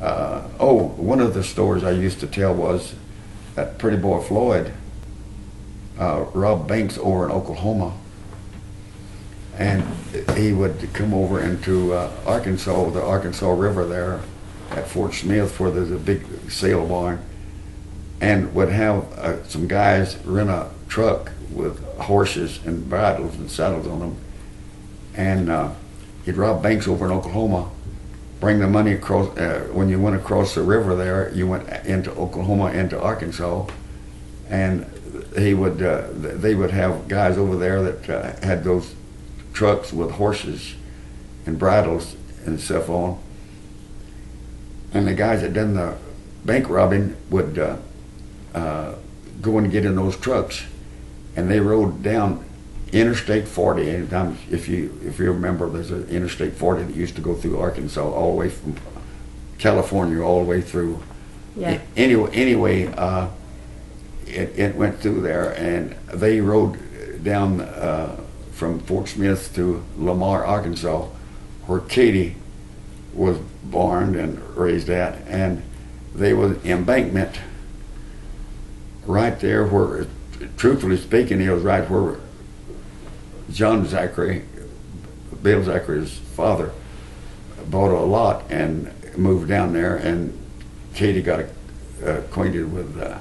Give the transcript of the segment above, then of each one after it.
Oh, one of the stories I used to tell was that Pretty Boy Floyd robbed banks over in Oklahoma, and he would come over into Arkansas, the Arkansas River there at Fort Smith, where there's a big sail barn, and would have some guys rent a truck with horses and bridles and saddles on them, and he'd rob banks over in Oklahoma, bring the money across. When you went across the river there, you went into Oklahoma, into Arkansas, and they would have guys over there that had those trucks with horses and bridles and stuff on, and the guys that done the bank robbing would go and get in those trucks, and they rode down Interstate 40. And if you remember, there's an Interstate 40 that used to go through Arkansas all the way from California all the way through. Yeah. Anyway, it went through there, and they rode down from Fort Smith to Lamar, Arkansas, where Katie was born and raised at, and they was embankment right there where, truthfully speaking, it was right where John Zachary, Bill Zachary's father, bought a lot and moved down there, and Katie got acquainted with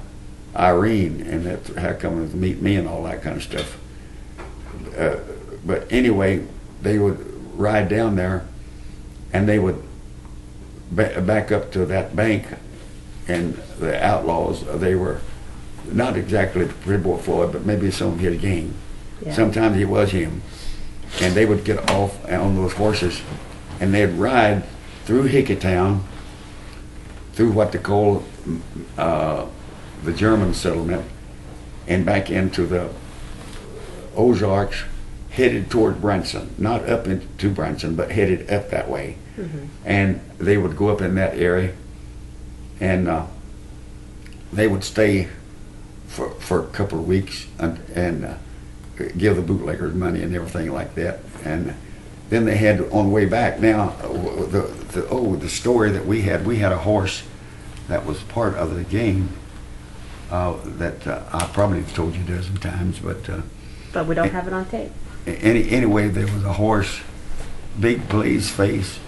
Irene, and that's how come to meet me and all that kind of stuff. But anyway, they would ride down there, and they would back up to that bank, and the outlaws, they were not exactly Pretty Boy Floyd, but maybe some of his gang. Yeah. Sometimes it was him, and they would get off on those horses, and they'd ride through Hickeytown, through what they call the German settlement, and back into the Ozarks, headed toward Branson, not up into Branson, but headed up that way. Mm-hmm. And they would go up in that area, and they would stay for a couple of weeks and give the bootleggers money and everything like that. And then they had on the way back. Now, the story that we had a horse that was part of the gang that I probably have told you a dozen times, but we don't have it on tape. Anyway, there was a horse, big blaze face,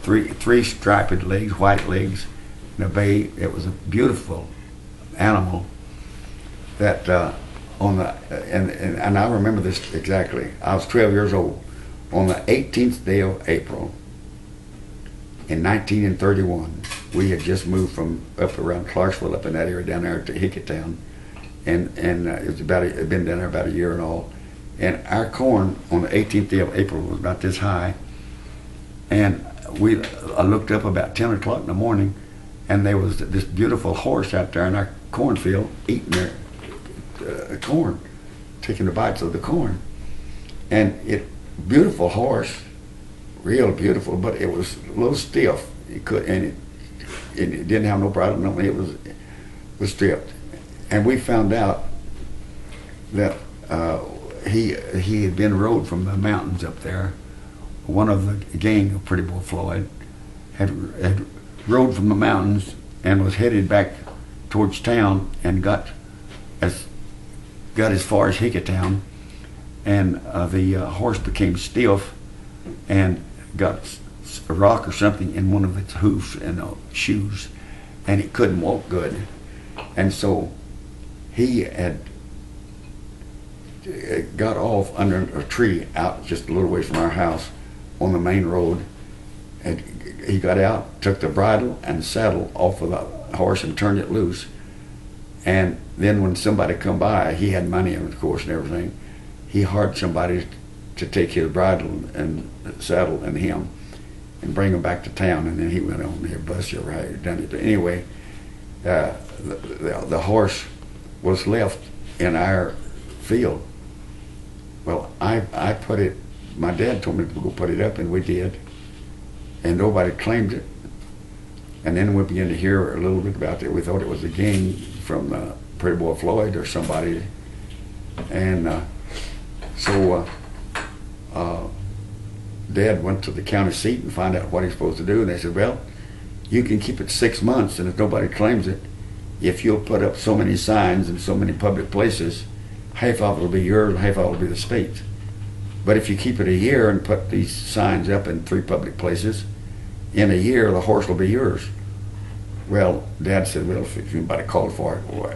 three striped legs, white legs, and a bay. It was a beautiful animal that on the and I remember this exactly. I was 12 years old. On the 18th day of April in 1931, we had just moved from up around Clarksville, up in that area down there to Hickeytown, and it was it'd been down there about a year and all. And our corn on the 18th day of April was about this high, and I looked up about 10 o'clock in the morning, and there was this beautiful horse out there in our cornfield eating their corn, taking the bites of the corn. And beautiful horse, real beautiful, but it was a little stiff. It didn't have no bridle, nothing. It was stiff. And we found out that he had been rode from the mountains up there. One of the gang of Pretty Boy Floyd had rode from the mountains and was headed back towards town, and got as far as Hickeytown, and the horse became stiff and got a rock or something in one of its hoofs and shoes, and it couldn't walk good. And so he had got off under a tree out just a little ways from our house on the main road, and he got out, took the bridle and saddle off of the horse and turned it loose. And then when somebody come by, he had money, of course, and everything, he hired somebody to take his bridle and saddle and him and bring him back to town, and then he went on here, bus you right, done it. Anyway, the horse was left in our field. Well, I put it, my dad told me to go put it up, and we did, and nobody claimed it. And then we began to hear a little bit about it. We thought it was a gang from Pretty Boy Floyd or somebody, and so Dad went to the county seat and found out what he's supposed to do, and they said, well, you can keep it 6 months, and if nobody claims it, if you'll put up so many signs in so many public places, half of it will be yours and half of it will be the state's. But if you keep it a year and put these signs up in 3 public places, in a year the horse will be yours. Well, Dad said, well, if anybody called for it, well,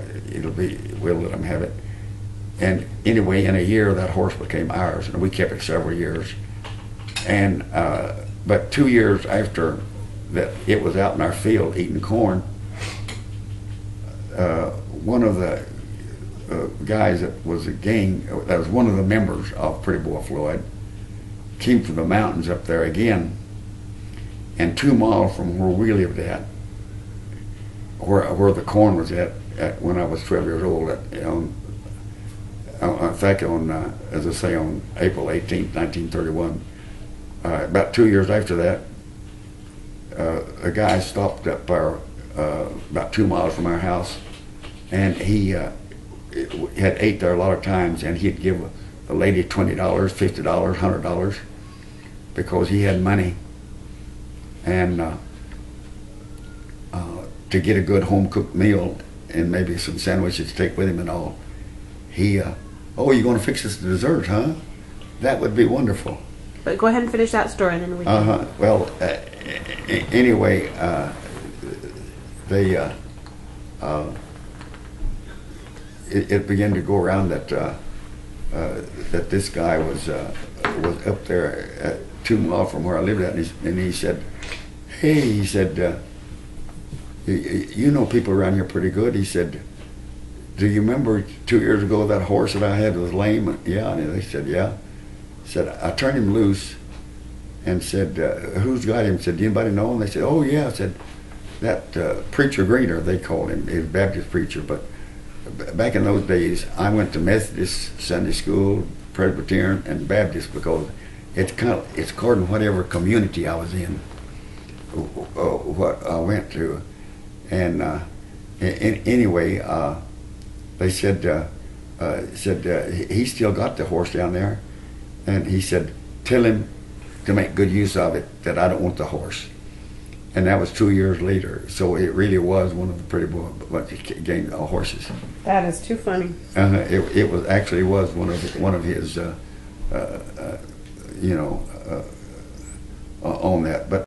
we'll let them have it. And anyway, in a year that horse became ours, and we kept it several years. And but 2 years after that, it was out in our field eating corn. One of the guys that was a gang, that was one of the members of Pretty Boy Floyd, came from the mountains up there again, and 2 miles from where we lived at, where the corn was at when I was 12 years old, in fact, as I say, on April 18th, 1931, about 2 years after that, a guy stopped up about 2 miles from our house, and he had ate there a lot of times, and he'd give a lady $20, $50, $100 because he had money, and to get a good home-cooked meal and maybe some sandwiches to take with him and all. He, oh, you're going to fix us the dessert, huh? That would be wonderful. But go ahead and finish that story, and then we can... Well, anyway, it began to go around that that this guy was up there at 2 miles from where I lived at, and he said, "Hey," he said, "you know people around here pretty good." He said, "Do you remember 2 years ago that horse that I had was lame?" Yeah, and they said, "Yeah." He said, "I turned him loose," and said, "Who's got him?" Said, "Do anybody know him?" They said, "Oh yeah." I said, "That preacher Greener," they called him. He was a Baptist preacher, but back in those days, I went to Methodist, Sunday school, Presbyterian, and Baptist because it's according to whatever community I was in, what I went to, and anyway, they said he still got the horse down there, and he said, "Tell him to make good use of it, that I don't want the horse." And that was 2 years later. So it really was one of the Pretty Boy gang horses. That is too funny. It was actually was one of his, on that. But